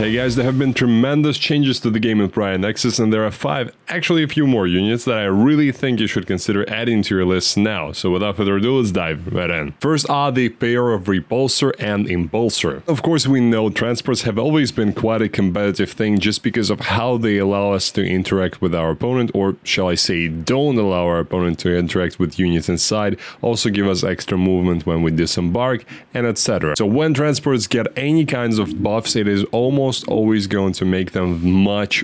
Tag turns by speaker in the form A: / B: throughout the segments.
A: Hey guys, there have been tremendous changes to the game in Prior Nexus, and there are 5, actually a few more units that I really think you should consider adding to your list now. So without further ado, let's dive right in. First are the pair of Repulsor and Impulsor. Of course, we know transports have always been quite a competitive thing just because of how they allow us to interact with our opponent, or shall I say don't allow our opponent to interact with units inside, also give us extra movement when we disembark, and etc. So when transports get any kinds of buffs, it is almost always going to make them much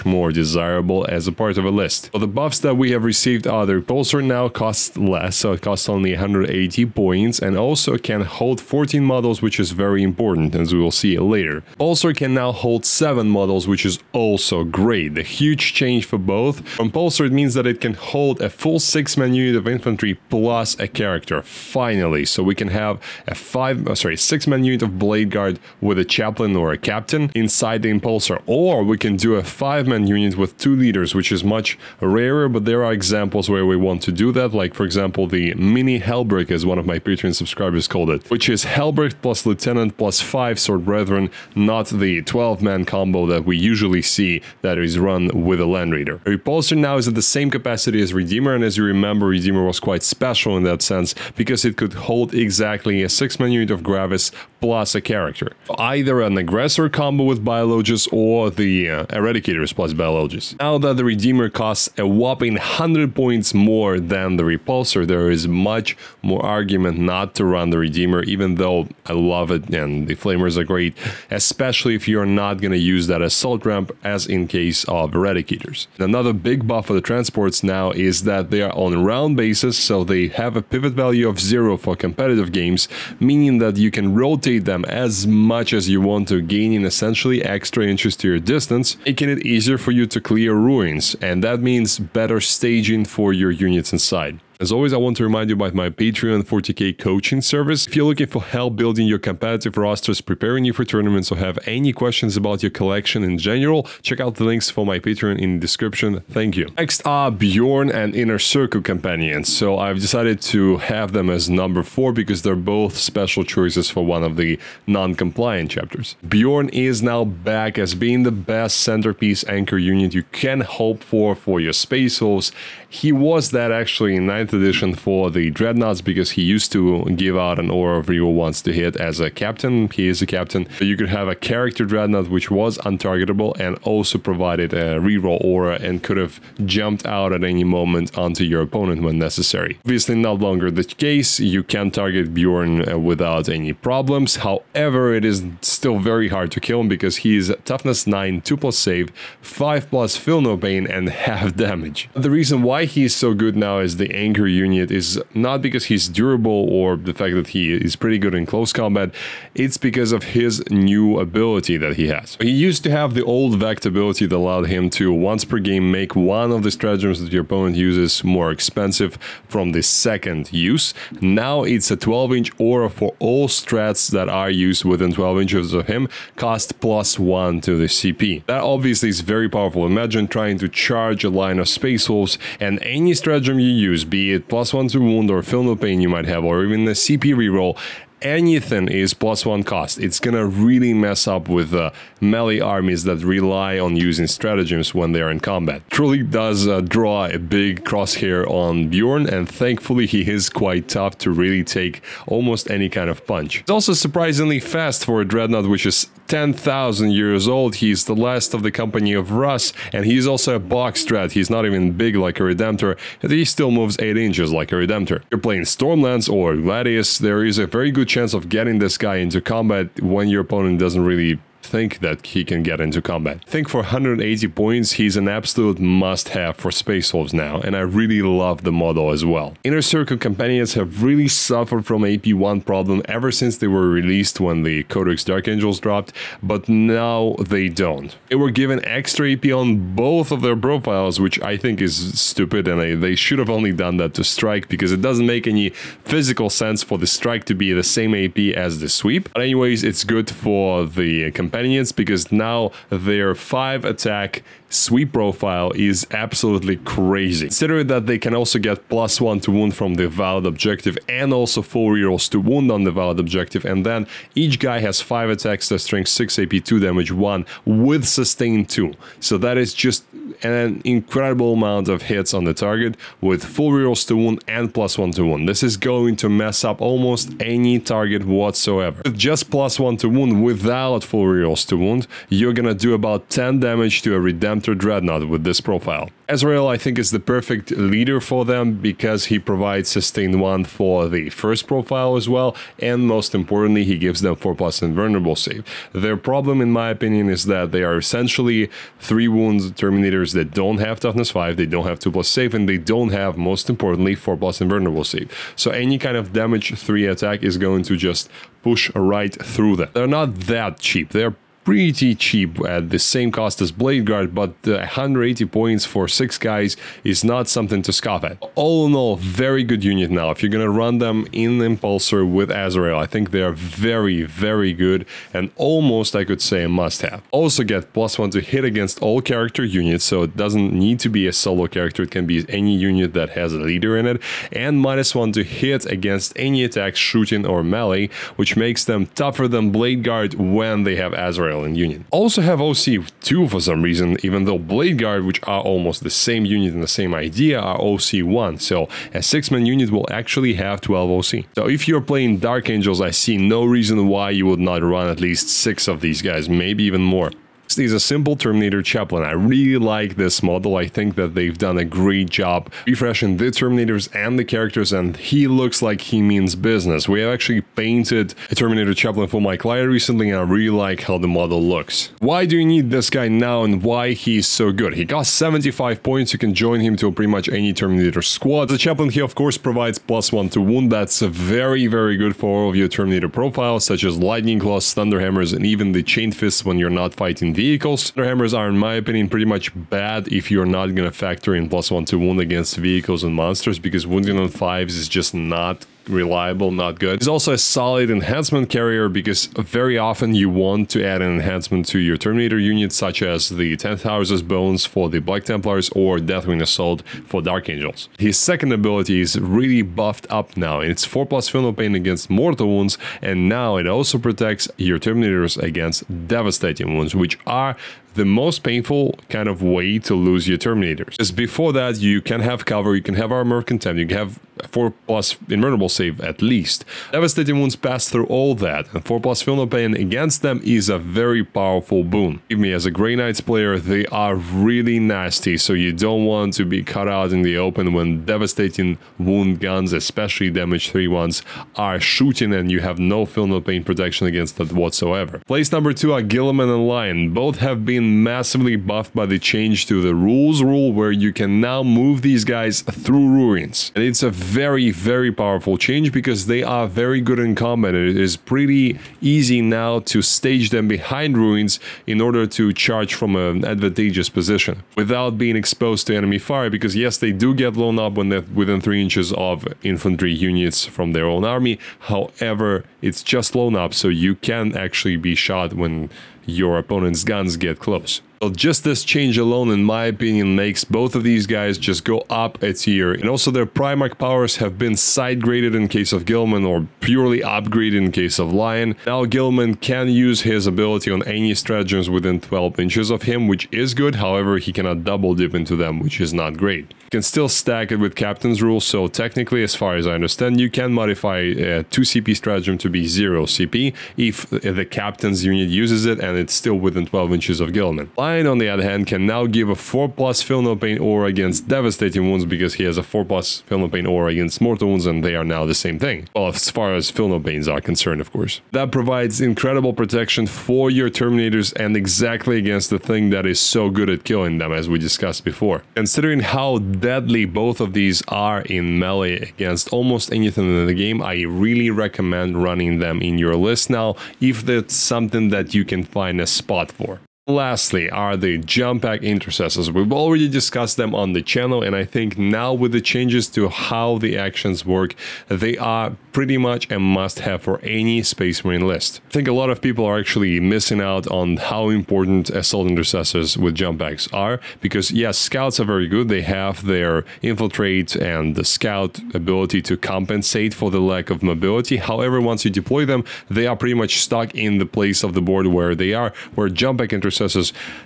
A: more desirable as a part of a list. So the buffs that we have received are the Repulsor now costs less, so it costs only 180 points, and also can hold 14 models, which is very important, as we will see later. Repulsor can now hold 7 models, which is also great. The huge change for both. From Repulsor, it means that it can hold a full 6-man unit of infantry plus a character, finally. So we can have a 6-man unit of Blade Guard with a Chaplain or a Captain inside the Impulsor, or we can do a 5-man unit with 2 leaders, which is much rarer, but there are examples where we want to do that, like for example the Mini Hellbrick, as one of my Patreon subscribers called it, which is Hellbrick plus Lieutenant plus 5 Sword Brethren, not the 12-man combo that we usually see that is run with a Land Raider. Repulsor now is at the same capacity as Redeemer, and as you remember, Redeemer was quite special in that sense because it could hold exactly a 6-man unit of Gravis plus a character. Either an Aggressor combo with Biologus or the Eradicators plus Biologus. Now that the Redeemer costs a whopping 100 points more than the Repulsor, there is much more argument not to run the Redeemer, even though I love it and the Flamers are great, especially if you're not going to use that assault ramp as in case of Eradicators. Another big buff for the transports now is that they are on round basis, so they have a pivot value of 0 for competitive games, meaning that you can rotate them as much as you want to, gaining essentially extra inches to your distance, making it easier for you to clear ruins, and that means better staging for your units inside. As always, I want to remind you about my Patreon 40k coaching service. If you're looking for help building your competitive rosters, preparing you for tournaments, or have any questions about your collection in general, check out the links for my Patreon in the description. Thank you. Next are Bjorn and Inner Circle companions. So I've decided to have them as number 4 because they're both special choices for one of the non-compliant chapters. Bjorn is now back as being the best centerpiece anchor unit you can hope for your Space Wolves. He was that actually in 9th edition for the Dreadnoughts because he used to give out an aura of reroll once to hit as a captain. He is a captain. So you could have a character Dreadnought which was untargetable and also provided a reroll aura and could have jumped out at any moment onto your opponent when necessary. Obviously no longer the case. You can target Bjorn without any problems. However, it is still very hard to kill him because he is toughness 9, 2+ save, 5+ feel no pain, and half damage. The reason why he is so good now as the anchor unit is not because he's durable or the fact that he is pretty good in close combat, it's because of his new ability that he has. He used to have the old Vect ability that allowed him to once per game make one of the stratagems that your opponent uses more expensive from the second use. Now it's a 12-inch aura for all strats that are used within 12 inches of him, cost +1 to the CP. That obviously is very powerful. Imagine trying to charge a line of Space Wolves and any stratagem you use, be it +1 to wound or feel no pain you might have, or even a CP reroll, anything is +1 cost. It's gonna really mess up with melee armies that rely on using stratagems when they are in combat. Truly does draw a big crosshair on Bjorn, and thankfully he is quite tough to really take almost any kind of punch. It's also surprisingly fast for a Dreadnought which is 10,000 years old. He's the last of the company of Russ, and he's also a box strat. He's not even big like a Redemptor, and he still moves 8 inches like a Redemptor. If you're playing Stormlands or Gladius, there is a very good chance of getting this guy into combat when your opponent doesn't really think that he can get into combat. I think for 180 points, he's an absolute must-have for Space Wolves now, and I really love the model as well. Inner Circle companions have really suffered from AP1 problem ever since they were released when the Codex Dark Angels dropped, but now they don't. They were given extra AP on both of their profiles, which I think is stupid, and they should have only done that to Strike because it doesn't make any physical sense for the Strike to be the same AP as the Sweep. But anyways, it's good for the companions because now their 5 attack, sweep profile is absolutely crazy. Consider that they can also get +1 to wound from the valid objective and also full rerolls to wound on the valid objective, and then each guy has 5 attacks that strength 6 AP 2 damage 1 with sustain 2. So that is just an incredible amount of hits on the target with full rerolls to wound and +1 to wound. This is going to mess up almost any target whatsoever. With just +1 to wound without full rerolls to wound, you're gonna do about 10 damage to a Redemptor Dreadnought with this profile. Azrael, I think, is the perfect leader for them because he provides sustain 1 for the first profile as well, and most importantly, he gives them 4+ invulnerable save. Their problem, in my opinion, is that they are essentially 3 wounds Terminators that don't have toughness 5, they don't have 2+ save, and they don't have, most importantly, 4+ invulnerable save. So any kind of damage 3 attack is going to just push right through them. They're not that cheap. They're pretty cheap at the same cost as Blade Guard, but 180 points for 6 guys is not something to scoff at. All in all, very good unit now. If you're gonna run them in Impulsor with Azrael, I think they are very, very good and almost, I could say, a must-have. Also get +1 to hit against all character units, so it doesn't need to be a solo character, it can be any unit that has a leader in it, and -1 to hit against any attacks, shooting or melee, which makes them tougher than Blade Guard when they have Azrael in unit. Also have OC2 for some reason, even though Blade Guard, which are almost the same unit and the same idea, are OC1, so a 6-man unit will actually have 12 OC. So if you're playing Dark Angels, I see no reason why you would not run at least 6 of these guys, maybe even more. Next is a simple Terminator Chaplain. I really like this model. I think that they've done a great job refreshing the Terminators and the characters, and he looks like he means business. We have actually painted a Terminator Chaplain for my client recently, and I really like how the model looks. Why do you need this guy now and why he's so good? He costs 75 points. You can join him to pretty much any Terminator squad. The Chaplain, he of course provides +1 to wound. That's very, very good for all of your Terminator profiles, such as Lightning Claws, Thunderhammers, and even the Chain Fists when you're not fighting vehicles. Thunderhammers are, in my opinion, pretty much bad if you're not gonna factor in +1 to wound against vehicles and monsters, because wounding on 5s is just not reliable, not good. He's also a solid enhancement carrier because very often you want to add an enhancement to your Terminator units, such as the 10th House's Bones for the Black Templars or Deathwing Assault for Dark Angels. His second ability is really buffed up now, and it's 4+ Feel No Pain against mortal wounds, and now it also protects your Terminators against devastating wounds, which are the most painful kind of way to lose your Terminators. Because before that, you can have cover, you can have Armor of Contempt, you can have 4+ invulnerable save at least. Devastating wounds pass through all that, and 4+ Feel No Pain against them is a very powerful boon. Believe me, as a Grey Knights player, they are really nasty, so you don't want to be cut out in the open when devastating wound guns, especially damage 3 ones, are shooting and you have no Feel No Pain protection against that whatsoever. Place number 2 are Gilliman and Lion. Both have been massively buffed by the change to the rules rule, where you can now move these guys through ruins. And it's a very, very powerful change because they are very good in combat. It is pretty easy now to stage them behind ruins in order to charge from an advantageous position without being exposed to enemy fire, because yes, they do get blown up when they're within 3 inches of infantry units from their own army. However, it's just blown up, so you can actually be shot when your opponent's guns get close. So just this change alone, in my opinion, makes both of these guys just go up a tier. And also their Primarch powers have been side graded in case of Gilman, or purely upgraded in case of Lion. Now Gilman can use his ability on any stratagems within 12 inches of him, which is good. However, he cannot double dip into them, which is not great. You can still stack it with Captain's Rule, so technically, as far as I understand, you can modify a 2 CP stratagem to be 0 CP if the Captain's unit uses it and it's still within 12 inches of Gilman. Lion, on the other hand, can now give a 4+ Feel No Pain aura against devastating wounds because he has a 4+ Feel No Pain aura against mortal wounds, and they are now the same thing. Well, as far as Feel No Pains are concerned, of course. That provides incredible protection for your Terminators and exactly against the thing that is so good at killing them, as we discussed before. Considering how deadly both of these are in melee against almost anything in the game, I really recommend running them in your list now, if that's something that you can find a spot for. Lastly are the Jump Pack Intercessors. We've already discussed them on the channel, and I think now with the changes to how the actions work, they are pretty much a must-have for any Space Marine list. I think a lot of people are actually missing out on how important Assault Intercessors with Jump Packs are, because yes, Scouts are very good, they have their Infiltrate and the Scout ability to compensate for the lack of mobility. However, once you deploy them, they are pretty much stuck in the place of the board where they are, where Jump Pack Intercessors,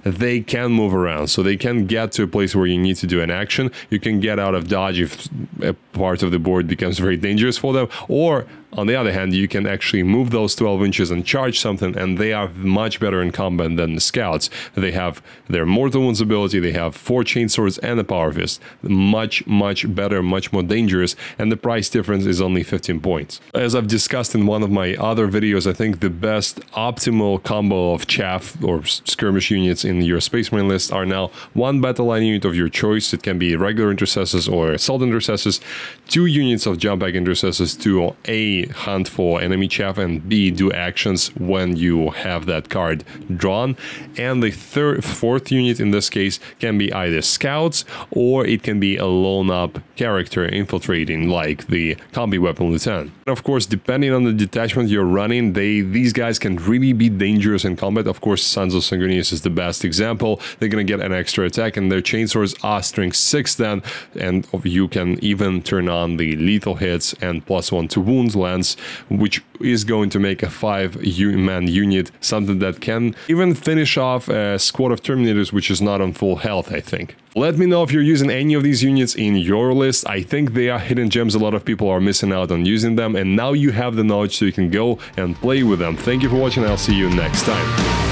A: they can move around, so they can get to a place where you need to do an action. You can get out of dodge if a part of the board becomes very dangerous for them, or on the other hand, you can actually move those 12 inches and charge something, and they are much better in combat than the Scouts. They have their Mortal Wounds ability, they have 4 Chainswords and a Power Fist. Much better, much more dangerous, and the price difference is only 15 points. As I've discussed in one of my other videos, I think the best optimal combo of chaff or skirmish units in your Space Marine list are now 1 battle line unit of your choice. It can be regular intercessors or assault intercessors, 2 units of Jump Pack Intercessors to A, hunt for enemy chaff, and B, do actions when you have that card drawn, and the fourth unit in this case can be either Scouts or it can be a lone up character infiltrating, like the Combi Weapon Lieutenant. And of course, depending on the detachment you're running, these guys can really be dangerous in combat. Of course, Sons of Sanguinius is the best example. They're gonna get an extra attack, and their Chainswords are strength 6 then, and you can even turn on the lethal hits and +1 to wounds lens, which is going to make a 5-man unit something that can even finish off a squad of Terminators which is not on full health, I think. Let me know if you're using any of these units in your list. I think they are hidden gems. A lot of people are missing out on using them, and now you have the knowledge so you can go and play with them. Thank you for watching, and I'll see you next time.